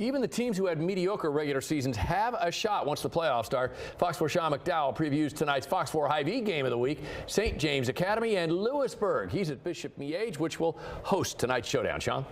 Even the teams who had mediocre regular seasons have a shot once the playoffs start. Fox 4 Sean McDowell previews tonight's Fox 4 Hy-Vee game of the week. St. James Academy and Lewisburg. He's at Bishop Miege, which will host tonight's showdown. Sean?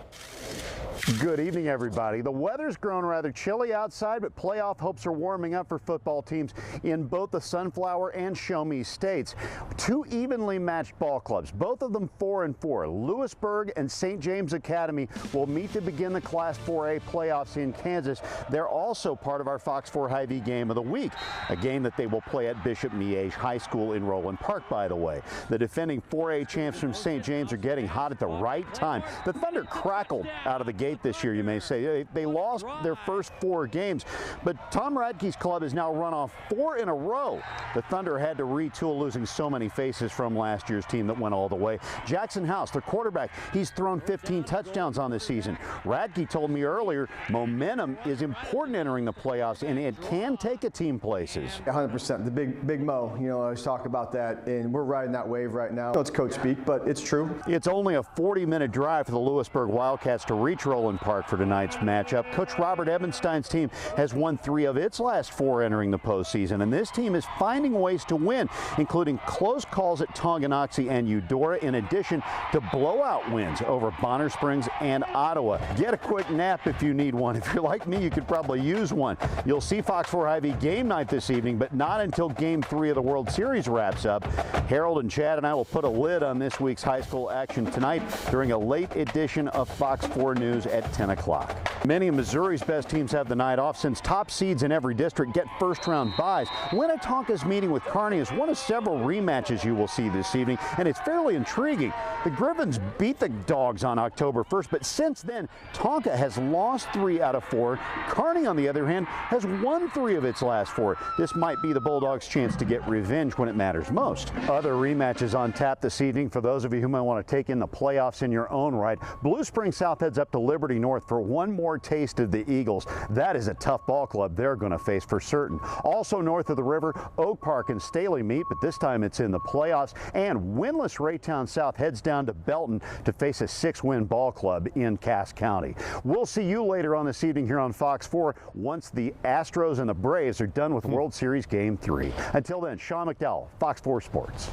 Good evening, everybody. The weather's grown rather chilly outside, but playoff hopes are warming up for football teams in both the Sunflower and Show Me states. Two evenly matched ball clubs, both of them 4-4. Lewisburg and St. James Academy will meet to begin the Class 4A playoffs in Kansas. They're also part of our Fox 4 Hy-Vee game of the week, a game that they will play at Bishop Miege High School in Roland Park, by the way. The defending 4A champs from St. James are getting hot at the right time. The Thunder crackled out of the gate this year, you may say. They lost their first 4 games, but Tom Radke's club has now run off 4 in a row. The Thunder had to retool, losing so many faces from last year's team that went all the way. Jackson House, their quarterback, he's thrown 15 touchdowns on this season. Radke told me earlier, momentum is important entering the playoffs, and it can take a team places. 100%. The big Mo, I always talk about that, and we're riding that wave right now. It's coach speak, but it's true. It's only a 40-minute drive for the Lewisburg Wildcats to reach Roland Park for tonight's matchup. Coach Robert Ebenstein's team has won 3 of its last 4 entering the postseason, and this team is finding ways to win, including close calls at Tonganoxie and Eudora, in addition to blowout wins over Bonner Springs and Ottawa. Get a quick nap if you need one. If you're like me, you could probably use one. You'll see Fox 4 Hy-Vee game night this evening, but not until Game 3 of the World Series wraps up. Harold and Chad and I will put a lid on this week's high school action tonight during a late edition of Fox 4 News at 10 o'clock. Many of Missouri's best teams have the night off since top seeds in every district get first-round byes. Winnetonka's meeting with Kearney is one of several rematches you will see this evening, and it's fairly intriguing. The Griffins beat the Dogs on October 1st, but since then, Tonka has lost 3 out of 4. Kearney, on the other hand, has won 3 of its last 4. This might be the Bulldogs' chance to get revenge when it matters most. Other rematches on tap this evening for those of you who might want to take in the playoffs in your own right. Blue Springs South heads up to Liberty North for one more taste of the Eagles. That is a tough ball club they're going to face for certain. Also north of the river, Oak Park and Staley meet, but this time it's in the playoffs. And winless Raytown South heads down to Belton to face a 6-win ball club in Cass County. We'll see you later on this evening here on Fox 4 once the Astros and the Braves are done with World Series Game 3. Until then, Sean McDowell, Fox 4 Sports.